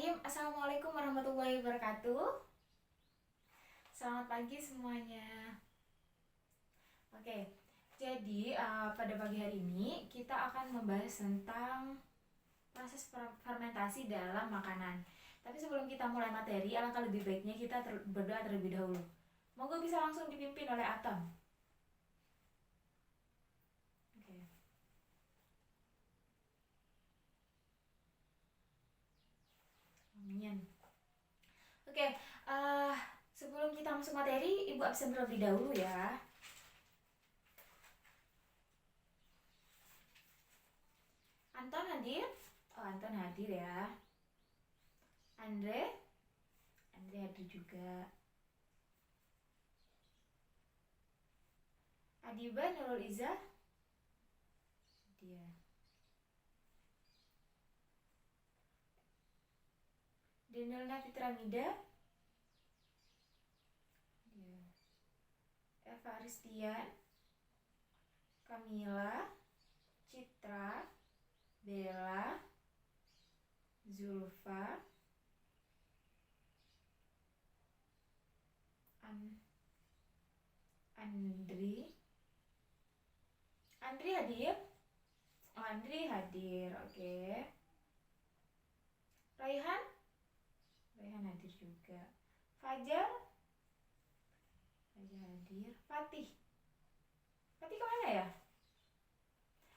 Bismillahirrahmanirrahim. Assalamualaikum warahmatullahi wabarakatuh. Selamat pagi semuanya. Oke, jadi pada pagi hari ini kita akan membahas tentang proses fermentasi dalam makanan. Tapi sebelum kita mulai materi, alangkah lebih baiknya kita berdoa terlebih dahulu. Moga bisa langsung dipimpin oleh Atam. Oke. Amin. Oke, sebelum kita masuk materi, Ibu absen terlebih dahulu ya. Anton hadir? Oh, Anton hadir ya. Andre hadir juga. Adiba Nurul Iza? Dia. Denelna Fitramida? Dia. Eva Aristian? Kamila? Citra? Bella? Zulfa? Andri hadir? Oh, Andri hadir, oke. Raihan hadir juga. Fajar hadir. Fatih kemana ya?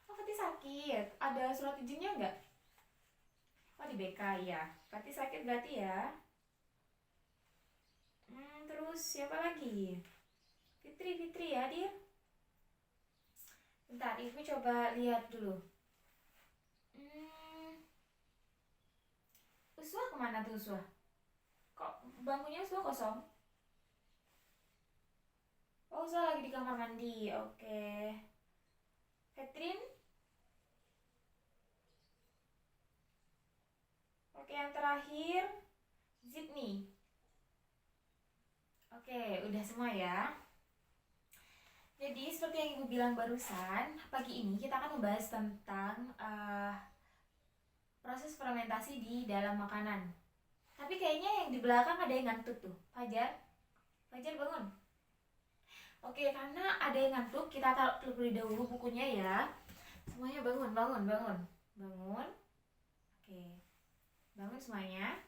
Oh, Fatih sakit. Ada surat izinnya nggak? Oh, di BK ya. Fatih sakit berarti ya. Terus siapa lagi? Fitri ya hadir. Bentar, Ibu coba lihat dulu. Uswah kemana tuh Uswah? Kok bangkunya Uswah kosong? Oh, Uswah lagi di kamar mandi. Oke. Catherine? Oke, yang terakhir Zidni. Oke, udah semua ya. Jadi seperti yang Ibu bilang barusan, pagi ini kita akan membahas tentang proses fermentasi di dalam makanan. Tapi kayaknya yang di belakang ada yang ngantuk tuh. Fajar bangun. Oke, karena ada yang ngantuk, kita taruh terlebih dahulu bukunya ya. Semuanya bangun. Oke, bangun semuanya.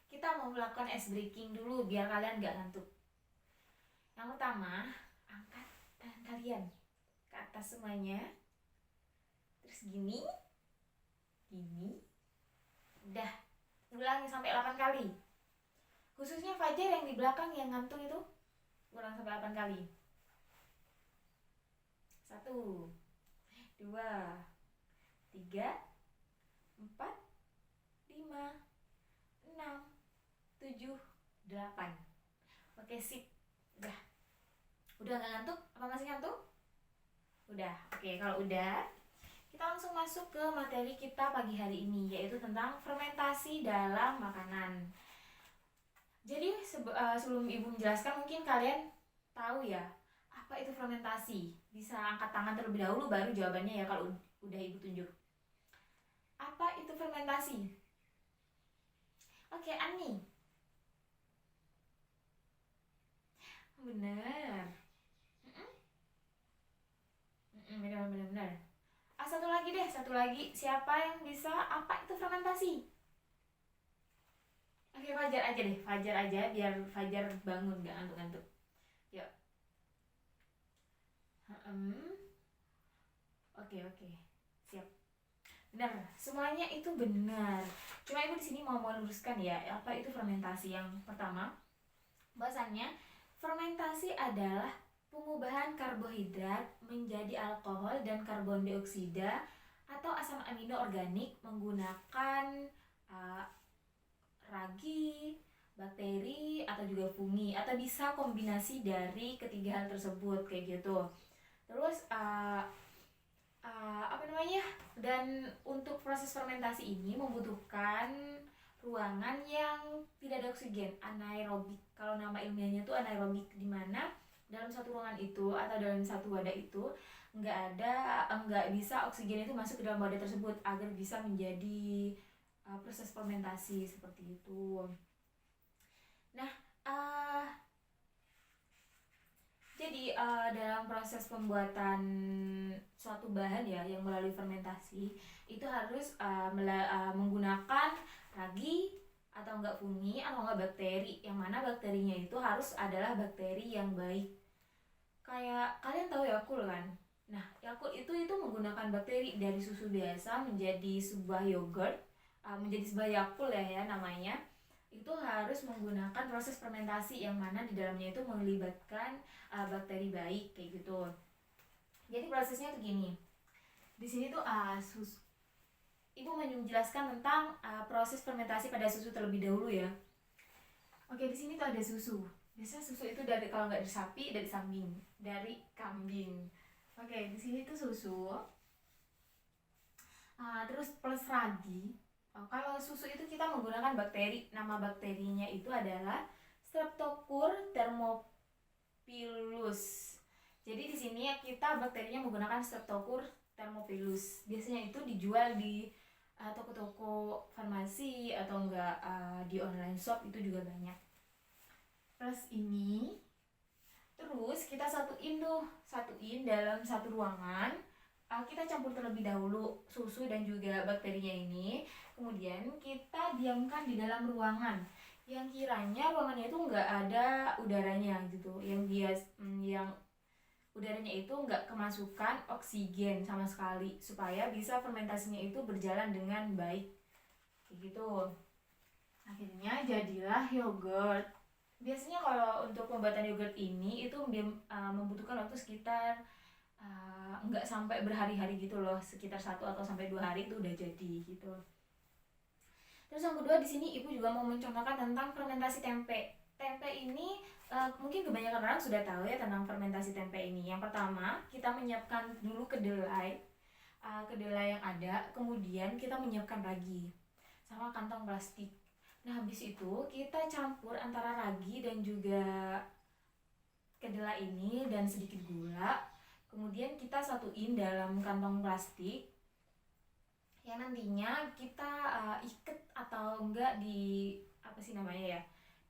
Kita mau melakukan ice breaking dulu biar kalian gak ngantuk. Yang pertama, angkat tangan kalian ke atas semuanya. Terus gini. Udah, ulangi sampai 8 kali. Khususnya Fajar yang di belakang yang ngantuk itu, ulang sampai 8 kali. 1, 2, 3, 4, 5, 6, 7, 8. Oke, sip. Udah gak ngantuk? Apa masih ngantuk? Udah. Oke, kalau udah, kita langsung masuk ke materi kita pagi hari ini, yaitu tentang fermentasi dalam makanan. Jadi sebelum Ibu menjelaskan, mungkin kalian tahu ya apa itu fermentasi. Bisa angkat tangan terlebih dahulu baru jawabannya ya kalau udah Ibu tunjuk. Apa itu fermentasi? Oke, Ani. Benar. Benar. Satu lagi. Siapa yang bisa? Apa itu fermentasi? Oke, Fajar aja biar Fajar bangun gak ngantuk-ngantuk. Yuk. Oke. Siap. Benar, semuanya itu benar. Cuma Ibu di sini mau meluruskan ya, apa itu fermentasi. Yang pertama, bahwasannya fermentasi adalah pengubahan karbohidrat menjadi alkohol dan karbon dioksida atau asam amino organik menggunakan ragi, bakteri, atau juga fungi, atau bisa kombinasi dari ketiga hal tersebut kayak gitu. Terus dan untuk proses fermentasi ini membutuhkan ruangan yang tidak ada oksigen, anaerobik. Kalau nama ilmiahnya itu anaerobik, di mana dalam satu ruangan itu atau dalam satu wadah itu nggak bisa oksigen itu masuk ke dalam wadah tersebut agar bisa menjadi proses fermentasi seperti itu. Nah, jadi dalam proses pembuatan suatu bahan ya yang melalui fermentasi itu harus menggunakan ragi atau enggak fungi atau enggak bakteri, yang mana bakterinya itu harus adalah bakteri yang baik. Kayak kalian tahu Yakult kan? Nah, Yakult itu menggunakan bakteri dari susu biasa menjadi sebuah yogurt, menjadi sebuah Yakult ya namanya. Itu harus menggunakan proses fermentasi yang mana di dalamnya itu melibatkan bakteri baik kayak gitu. Jadi prosesnya tuh gini. Di sini tuh Ibu menjelaskan tentang proses fermentasi pada susu terlebih dahulu ya. Oke, di sini tuh ada susu. Biasanya susu itu dari, kalau nggak dari sapi, dari kambing. Oke, di sini tuh susu. Terus plus ragi. Kalau susu itu kita menggunakan bakteri. Nama bakterinya itu adalah Streptococcus thermophilus. Jadi di sini kita bakterinya menggunakan Streptococcus thermophilus. Biasanya itu dijual di toko-toko farmasi atau enggak di online shop itu juga banyak. Plus ini, terus kita satuin dalam satu ruangan. Kita campur terlebih dahulu susu dan juga bakterinya ini, kemudian kita diamkan di dalam ruangan yang kiranya ruangannya itu nggak ada udaranya gitu, yang udaranya itu nggak kemasukan oksigen sama sekali, supaya bisa fermentasinya itu berjalan dengan baik kayak gitu. Akhirnya jadilah yogurt. Biasanya kalau untuk pembuatan yogurt ini itu membutuhkan waktu sekitar nggak sampai berhari-hari gitu loh, sekitar 1 atau sampai 2 hari itu udah jadi gitu. Terus yang kedua, di sini ibu juga mau mencontohkan tentang fermentasi tempe. Tempe ini mungkin kebanyakan orang sudah tahu ya tentang fermentasi tempe ini. Yang pertama, kita menyiapkan dulu kedelai yang ada, kemudian kita menyiapkan ragi sama kantong plastik. Nah, habis itu kita campur antara ragi dan juga kedelai ini dan sedikit gula. Kemudian kita satuin dalam kantong plastik yang nantinya kita ikat atau enggak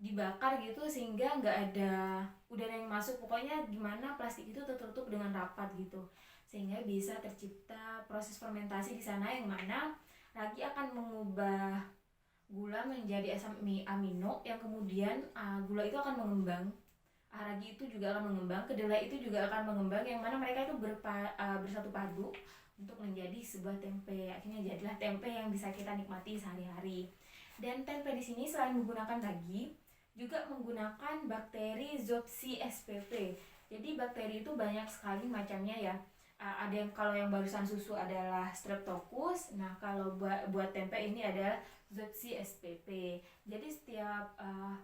dibakar gitu, sehingga enggak ada udara yang masuk. Pokoknya gimana plastik itu tertutup dengan rapat gitu, sehingga bisa tercipta proses fermentasi di sana, yang mana ragi akan mengubah gula menjadi asam amino, yang kemudian gula itu akan mengembang, ragi itu juga akan mengembang, kedelai itu juga akan mengembang, yang mana mereka itu bersatu padu untuk menjadi sebuah tempe. Akhirnya jadilah tempe yang bisa kita nikmati sehari-hari. Dan tempe di sini selain menggunakan ragi, juga menggunakan bakteri Zooxy spp. Jadi bakteri itu banyak sekali macamnya ya. Ada yang, kalau yang barusan susu adalah Streptococcus. Nah, kalau buat tempe ini adalah Zooxy spp. Jadi setiap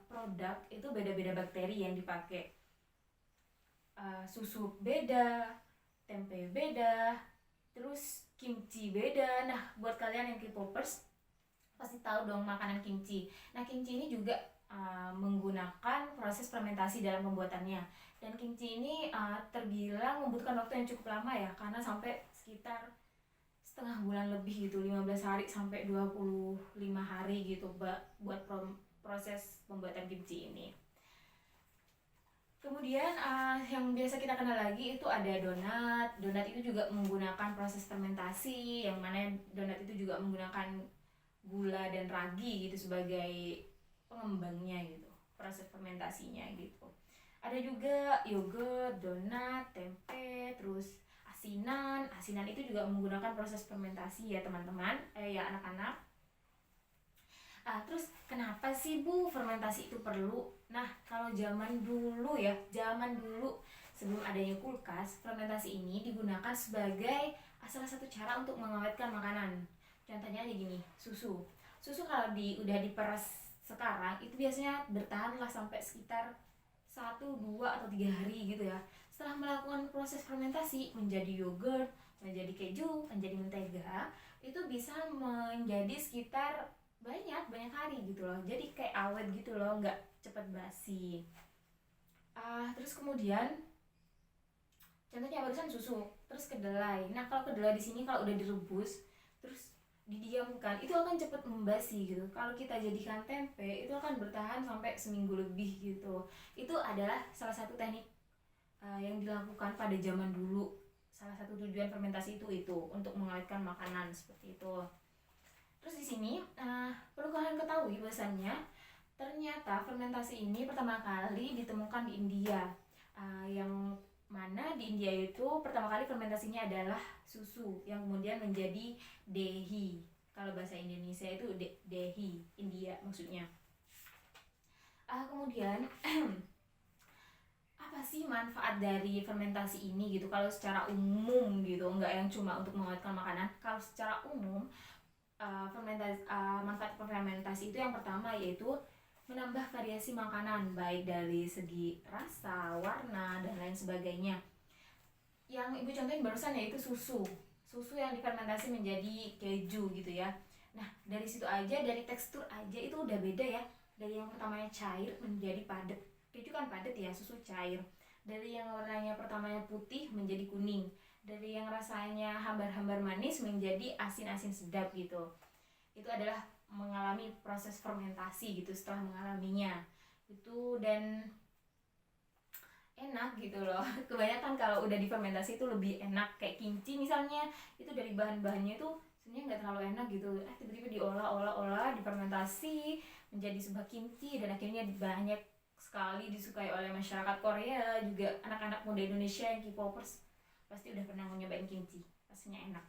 produk itu beda-beda bakteri yang dipakai. Susu beda, tempe beda, terus kimchi beda. Nah, buat kalian yang K-popers pasti tahu dong makanan kimchi. Nah, kimchi ini juga menggunakan proses fermentasi dalam pembuatannya. Dan kimchi ini terbilang membutuhkan waktu yang cukup lama ya, karena sampai sekitar setengah bulan lebih gitu, 15 hari sampai 25 hari gitu buat proses pembuatan kimchi ini. Kemudian yang biasa kita kenal lagi itu ada donat. Donat itu juga menggunakan proses fermentasi, yang mana donat itu juga menggunakan gula dan ragi gitu sebagai pengembangnya gitu, proses fermentasinya gitu. Ada juga yogurt, donat, tempe, terus asinan. Asinan itu juga menggunakan proses fermentasi ya teman-teman, ya anak-anak. Terus kenapa sih Bu fermentasi itu perlu? Nah, kalau zaman dulu sebelum adanya kulkas, fermentasi ini digunakan sebagai salah satu cara untuk mengawetkan makanan. Contohnya aja gini, susu kalau udah diperas sekarang itu biasanya bertahanlah sampai sekitar 1, 2, atau 3 hari gitu ya. Setelah melakukan proses fermentasi menjadi yogurt, menjadi keju, menjadi mentega, itu bisa menjadi sekitar banyak hari gitu loh. Jadi kayak awet gitu loh, nggak cepat basi. Terus kemudian contohnya barusan susu, terus kedelai. Nah, kalau kedelai di sini kalau udah direbus, terus didiamkan itu akan cepat membasi gitu. Kalau kita jadikan tempe itu akan bertahan sampai seminggu lebih gitu. Itu adalah salah satu teknik yang dilakukan pada zaman dulu. Salah satu tujuan fermentasi itu untuk mengawetkan makanan seperti itu. Terus di sini perlu kalian ketahui bahwasannya ternyata fermentasi ini pertama kali ditemukan di India, yang mana di India itu pertama kali fermentasinya adalah susu yang kemudian menjadi dehi. Kalau bahasa Indonesia itu dehi, India maksudnya. Kemudian apa sih manfaat dari fermentasi ini gitu? Kalau secara umum gitu, nggak yang cuma untuk mengawetkan makanan. Kalau secara umum manfaat fermentasi itu yang pertama yaitu menambah variasi makanan baik dari segi rasa, warna dan lain sebagainya. Yang ibu contohin barusan yaitu susu yang difermentasi menjadi keju gitu ya. Nah dari situ aja, dari tekstur aja itu udah beda ya. Dari yang pertamanya cair menjadi padat. Keju kan padat ya, susu cair. Dari yang warnanya pertamanya putih menjadi kuning. Dari yang rasanya hambar-hambar manis menjadi asin-asin sedap gitu. Itu adalah mengalami proses fermentasi gitu setelah mengalaminya. Itu dan enak gitu loh. Kebanyakan kalau udah difermentasi itu lebih enak, kayak kimchi misalnya, itu dari bahan-bahannya itu sebenarnya nggak terlalu enak gitu. Tiba-tiba diolah difermentasi menjadi sebuah kimchi dan akhirnya banyak sekali disukai oleh masyarakat Korea, juga anak-anak muda Indonesia yang K-popers pasti udah pernah nyobain kimchi, rasanya enak.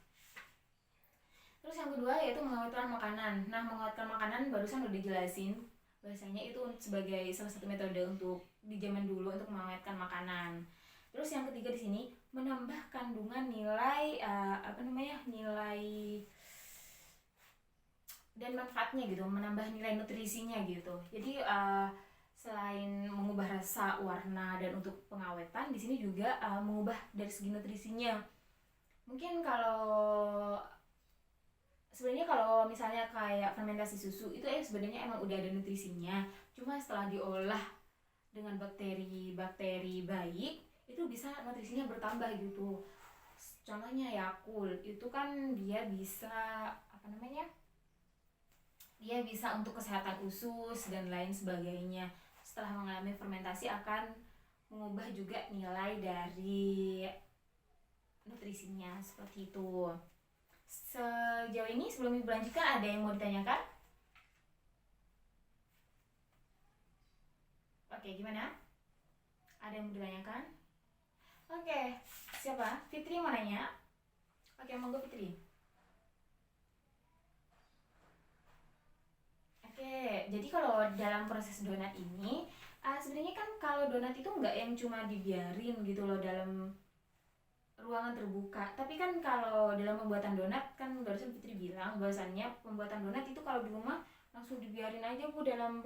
Terus yang kedua yaitu mengawetkan makanan. Nah mengawetkan makanan barusan udah dijelasin bahasanya itu sebagai salah satu metode untuk di zaman dulu untuk mengawetkan makanan. Terus yang ketiga di sini menambah kandungan nilai nilai dan manfaatnya gitu, menambah nilai nutrisinya gitu. Jadi selain mengubah rasa, warna dan untuk pengawetan, di sini juga mengubah dari segi nutrisinya. Mungkin sebenarnya kalau misalnya kayak fermentasi susu itu sebenarnya emang udah ada nutrisinya, cuma setelah diolah dengan bakteri baik itu bisa nutrisinya bertambah gitu. Contohnya Yakult itu kan dia bisa dia bisa untuk kesehatan usus dan lain sebagainya. Setelah mengalami fermentasi akan mengubah juga nilai dari nutrisinya seperti itu. Sejauh ini sebelum ibu lanjutkan ada yang mau ditanyakan? Oke, gimana? Ada yang mau ditanyakan? Oke, siapa? Fitri mau nanya? Oke, monggo Fitri. Oke, jadi kalau dalam proses donat ini sebenarnya kan kalau donat itu nggak yang cuma dibiarin gitu loh dalam ruangan terbuka. Tapi kan kalau dalam pembuatan donat kan barusan Fitri bilang bahwasannya pembuatan donat itu kalau di rumah langsung dibiarin aja Bu dalam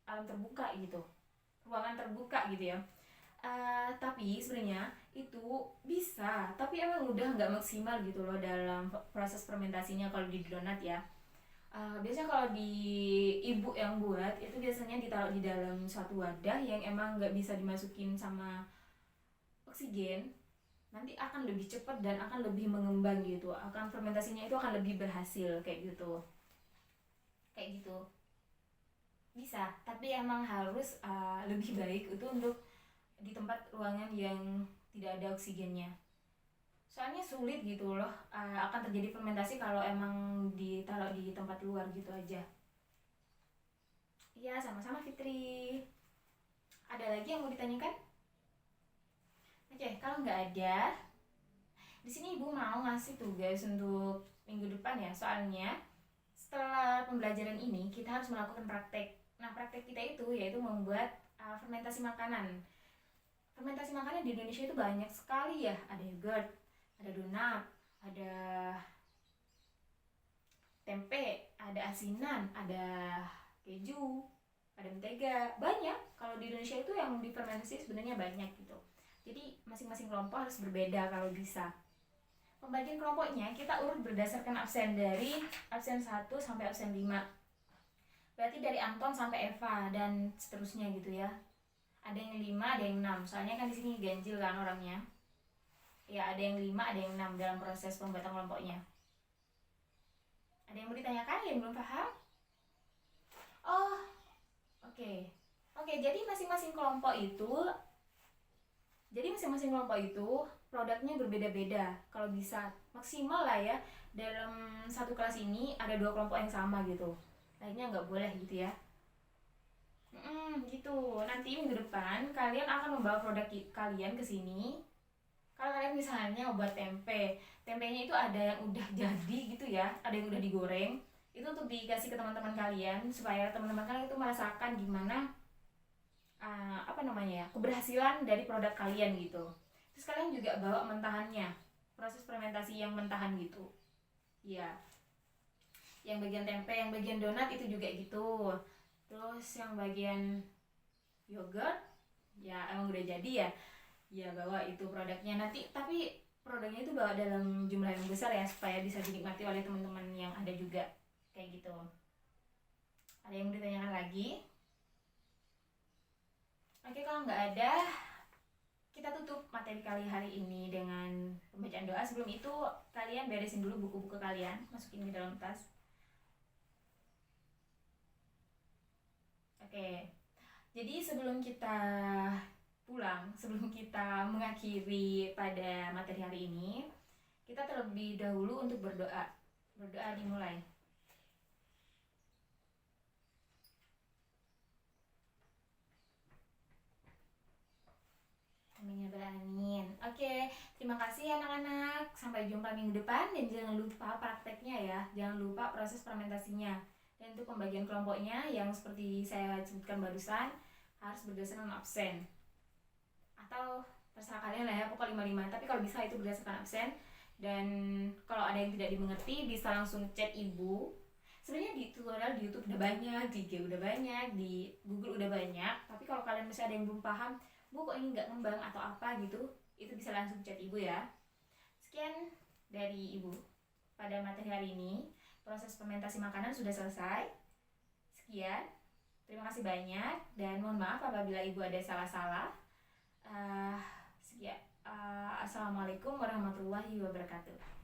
alam terbuka gitu, ruangan terbuka gitu ya. Tapi sebenarnya itu bisa, tapi emang udah nggak maksimal gitu loh dalam proses fermentasinya kalau di donat ya. Biasanya kalau di ibu yang buat itu biasanya ditaruh di dalam suatu wadah yang emang nggak bisa dimasukin sama oksigen, nanti akan lebih cepat dan akan lebih mengembang gitu, akan fermentasinya itu akan lebih berhasil kayak gitu bisa, tapi emang harus lebih baik itu untuk di tempat ruangan yang tidak ada oksigennya, soalnya sulit gitu loh akan terjadi fermentasi kalau emang ditaruh di tempat luar gitu aja. Iya, sama-sama Fitri. Ada lagi yang mau ditanyakan? Oke, kalau nggak ada, di sini ibu mau ngasih tugas untuk minggu depan ya, soalnya setelah pembelajaran ini kita harus melakukan praktek. Nah praktek kita itu yaitu membuat fermentasi makanan. Fermentasi makanan di Indonesia itu banyak sekali ya, ada yogurt, ada donat, ada tempe, ada asinan, ada keju, ada mentega, banyak. Kalau di Indonesia itu yang difermentasi sebenarnya banyak gitu. Jadi masing-masing kelompok harus berbeda kalau bisa. Pembagian kelompoknya kita urut berdasarkan absen, dari absen 1 sampai absen 5. Berarti dari Anton sampai Eva dan seterusnya gitu ya. Ada yang 5, ada yang 6. Soalnya kan di sini ganjil kan orangnya. Ya, ada yang 5, ada yang 6 dalam proses pembuatan kelompoknya. Ada yang mau ditanyakan yang belum paham? Oh, oke. Oke, jadi masing-masing kelompok itu produknya berbeda-beda. Kalau bisa maksimal lah ya, dalam satu kelas ini ada 2 kelompok yang sama gitu. Lainnya nggak boleh gitu ya. Gitu. Nanti minggu depan kalian akan membawa produk kalian ke sini. Kalau kalian misalnya buat tempe, tempenya itu ada yang udah jadi gitu ya, ada yang udah digoreng. Itu untuk dikasih ke teman-teman kalian supaya teman-teman kalian itu merasakan gimana keberhasilan dari produk kalian gitu. Terus kalian juga bawa mentahannya, proses fermentasi yang mentahan gitu. Ya, yang bagian tempe, yang bagian donat itu juga gitu. Terus yang bagian yogurt ya emang udah jadi ya, ya bawa itu produknya nanti, tapi produknya itu bawa dalam jumlah yang besar ya supaya bisa dinikmati oleh teman-teman yang ada juga kayak gitu. Ada yang mau ditanyakan lagi? Oke, kalau nggak ada, kita tutup materi kali hari ini dengan pembacaan doa. Sebelum itu kalian beresin dulu buku-buku kalian, masukin ke dalam tas. Oke, jadi sebelum kita pulang, sebelum kita mengakhiri pada materi hari ini, kita terlebih dahulu untuk berdoa. Berdoa dimulai. Amin ya rabbal alamin. Oke, terima kasih anak-anak. Sampai jumpa minggu depan dan jangan lupa prakteknya ya. Jangan lupa proses fermentasinya. Dan untuk pembagian kelompoknya yang seperti saya sebutkan barusan harus berdasarkan absen. Atau terserah kalian lah ya, pokok 55. Tapi kalau bisa itu berdasarkan absen. Dan kalau ada yang tidak dimengerti bisa langsung chat ibu. Sebenarnya di tutorial di YouTube udah banyak, di IG udah banyak, di Google udah banyak. Tapi kalau kalian masih ada yang belum paham, Bu kok ini nggak ngembang atau apa gitu, itu bisa langsung chat ibu ya. Sekian dari ibu pada materi hari ini. Proses fermentasi makanan sudah selesai. Sekian, terima kasih banyak dan mohon maaf apabila ibu ada salah-salah. Sekian. Assalamualaikum warahmatullahi wabarakatuh.